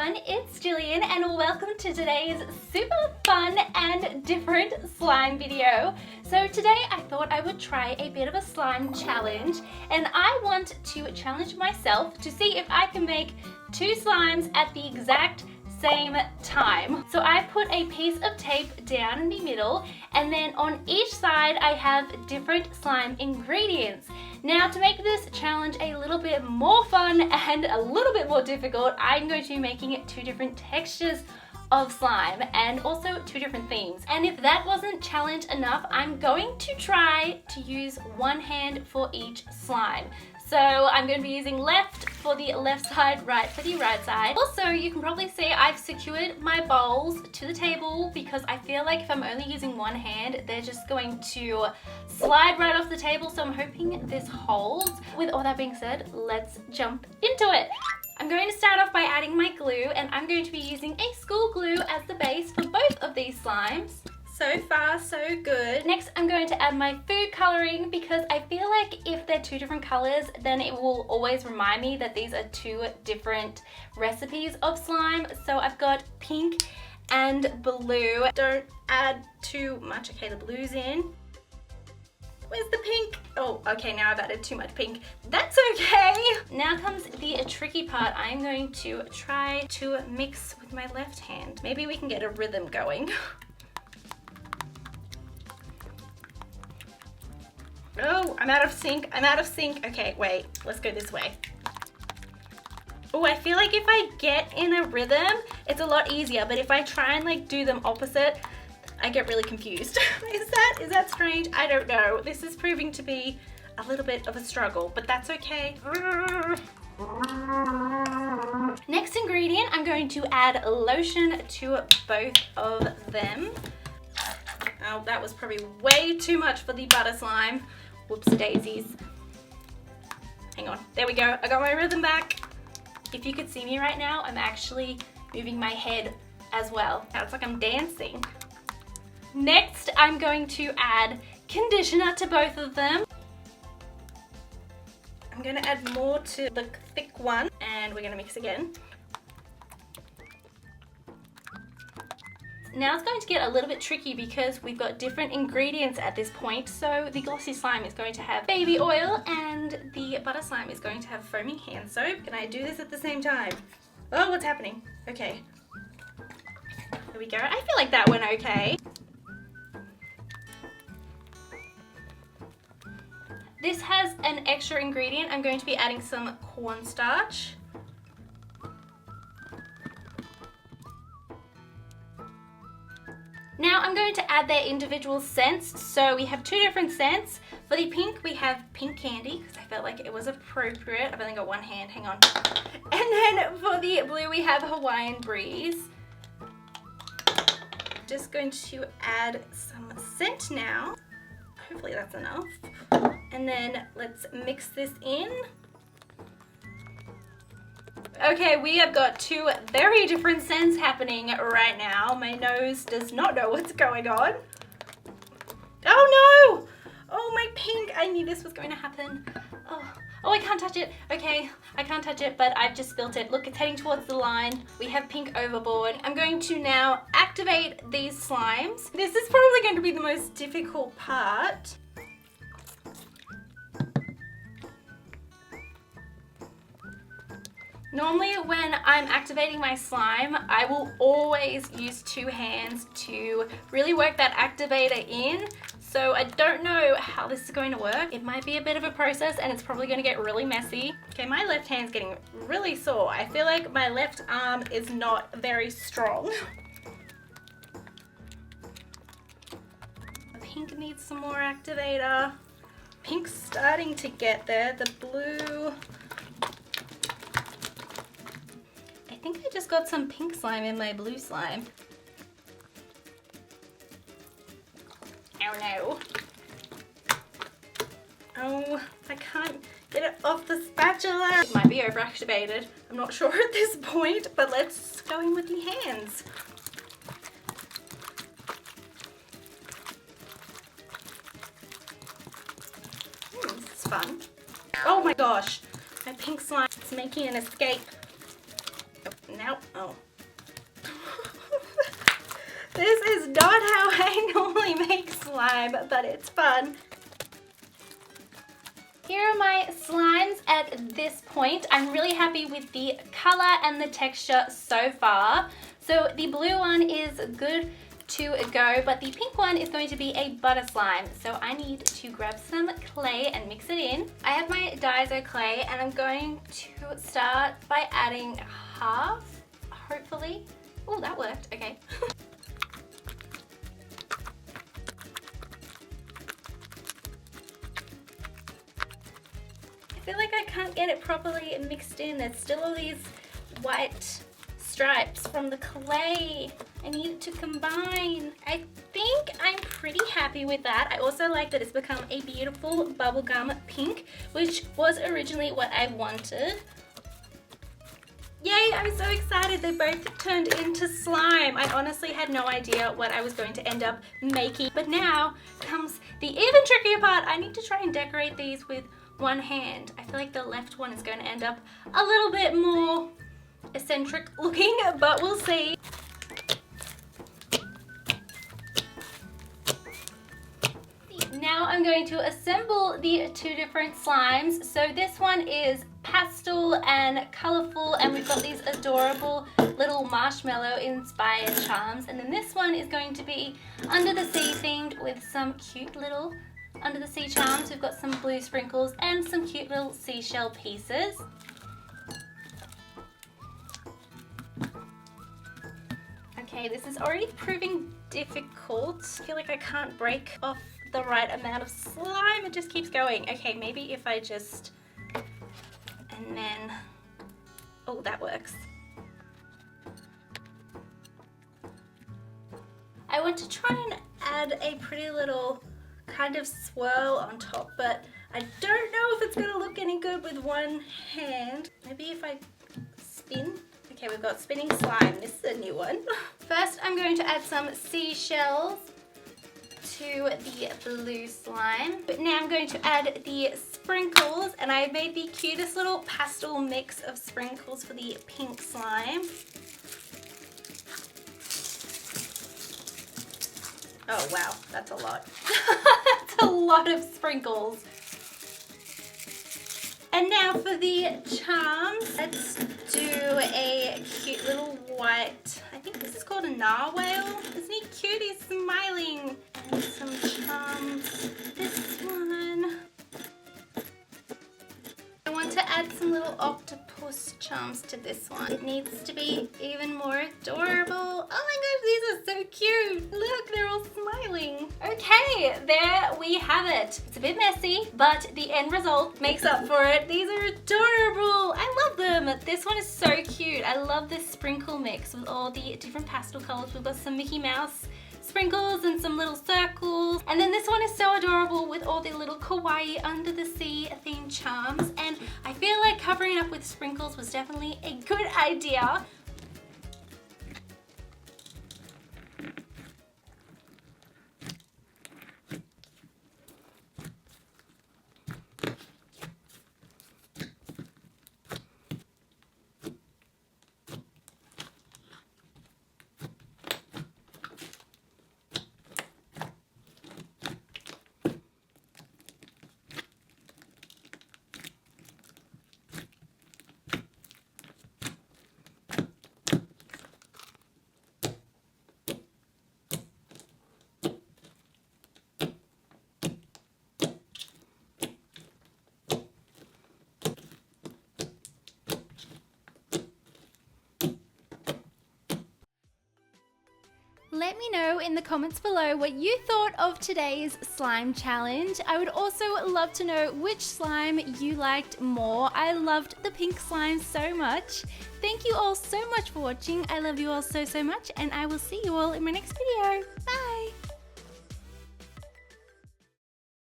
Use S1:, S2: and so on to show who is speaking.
S1: everyone, it's Gillian and welcome to today's super fun and different slime video. So today I thought I would try a bit of a slime challenge, and I want to challenge myself to see if I can make 2 slimes at the exact same time. So I put a piece of tape down in the middle, and then on each side I have different slime ingredients. Now, to make this challenge a little bit more fun and a little bit more difficult, I'm going to be making it 2 different textures of slime and also 2 different themes. And if that wasn't challenge enough, I'm going to try to use one hand for each slime. So I'm going to be using left for the left side, right for the right side. Also, you can probably see I've secured my bowls to the table because I feel like if I'm only using one hand, they're just going to slide right off the table. So I'm hoping this holds. With all that being said, let's jump into it. I'm going to start off by adding my glue, and I'm going to be using a school glue as the base for both of these slimes. So far, so good. Next, I'm going to add my food coloring because I feel like if they're 2 different colors, then it will always remind me that these are 2 different recipes of slime. So I've got pink and blue. Don't add too much. Okay, the blue's in. Where's the pink? Oh, okay, now I've added too much pink. That's okay. Now comes the tricky part. I'm going to try to mix with my left hand. Maybe we can get a rhythm going. Oh, I'm out of sync. I'm out of sync. Okay, wait. Let's go this way. Oh, I feel like if I get in a rhythm, it's a lot easier. But if I try and like do them opposite, I get really confused. Is that strange? I don't know. This is proving to be a little bit of a struggle, but that's okay. Next ingredient, I'm going to add lotion to both of them. Oh, that was probably way too much for the butter slime. Whoopsie daisies. Hang on, there we go. I got my rhythm back. If you could see me right now, I'm actually moving my head as well. Now it's like I'm dancing. Next, I'm going to add conditioner to both of them. I'm gonna add more to the thick one, and we're gonna mix again. Now it's going to get a little bit tricky because we've got different ingredients at this point. So the glossy slime is going to have baby oil and the butter slime is going to have foaming hand soap. Can I do this at the same time? Oh, what's happening? Okay. Here we go. I feel like that went okay. This has an extra ingredient. I'm going to be adding some cornstarch. Now I'm going to add their individual scents. So we have 2 different scents. For the pink, we have pink candy because I felt like it was appropriate. I've only got one hand, hang on. And then for the blue, we have Hawaiian Breeze. Just going to add some scent now. Hopefully that's enough. And then let's mix this in. Okay, we have got 2 very different scents happening right now. My nose does not know what's going on. Oh no! Oh, my pink. I knew this was going to happen. Oh, I can't touch it. Okay, I can't touch it, but I've just spilt it. Look, it's heading towards the line. We have pink overboard. I'm going to now activate these slimes. This is probably going to be the most difficult part. Normally when I'm activating my slime, I will always use 2 hands to really work that activator in. So I don't know how this is going to work. It might be a bit of a process and it's probably going to get really messy. Okay, my left hand's getting really sore. I feel like my left arm is not very strong. Pink needs some more activator. Pink's starting to get there. The blue... I think I just got some pink slime in my blue slime. Oh no. Oh, I can't get it off the spatula. It might be overactivated. I'm not sure at this point, but let's go in with the hands. This is fun. Oh my gosh, my pink slime is making an escape. Nope. Oh. This is not how I normally make slime, but it's fun. Here are my slimes at this point. I'm really happy with the color and the texture so far. So the blue one is good to go, but the pink one is going to be a butter slime. So I need to grab some clay and mix it in. I have my Daiso clay and I'm going to start by adding half, hopefully. Oh, that worked, okay. I feel like I can't get it properly mixed in. There's still all these white stripes from the clay. I need it to combine. I think I'm pretty happy with that. I also like that it's become a beautiful bubblegum pink, which was originally what I wanted. Yay, I'm so excited. They both turned into slime. I honestly had no idea what I was going to end up making. But now comes the even trickier part. I need to try and decorate these with one hand. I feel like the left one is going to end up a little bit more eccentric looking, but we'll see. Now I'm going to assemble the two different slimes. So this one is pastel and colorful, and we've got these adorable little marshmallow inspired charms, and then this one is going to be under the sea themed with some cute little under the sea charms. We've got some blue sprinkles and some cute little seashell pieces. Okay, this is already proving difficult. I feel like I can't break off the right amount of slime. It just keeps going. Okay, maybe if I just, and then, oh, that works. I want to try and add a pretty little kind of swirl on top, but I don't know if it's gonna look any good with one hand. Maybe if I spin. Okay, we've got spinning slime. This is a new one. First, I'm going to add some seashells to the blue slime. But now I'm going to add the sprinkles, and I made the cutest little pastel mix of sprinkles for the pink slime. Oh wow, that's a lot. That's a lot of sprinkles. And now for the charms, let's do a cute little white, I think this is called a narwhal. Isn't he cute? He's smiling. And some charms. This one. I want to add some little octopus charms to this one. It needs to be even more adorable. Oh my gosh, these are so cute. Look, they're all smiling. Okay, there we have it. It's a bit messy, but the end result makes up for it. These are adorable. I love them. This one is so cute. I love this sprinkle mix with all the different pastel colors. We've got some Mickey Mouse sprinkles and some little circles, and then this one is so adorable with all the little kawaii under the sea themed charms, and I feel like covering it up with sprinkles was definitely a good idea. Let me know in the comments below what you thought of today's slime challenge. I would also love to know which slime you liked more. I loved the pink slime so much. Thank you all so much for watching. I love you all so much, and I will see you all in my next video. Bye!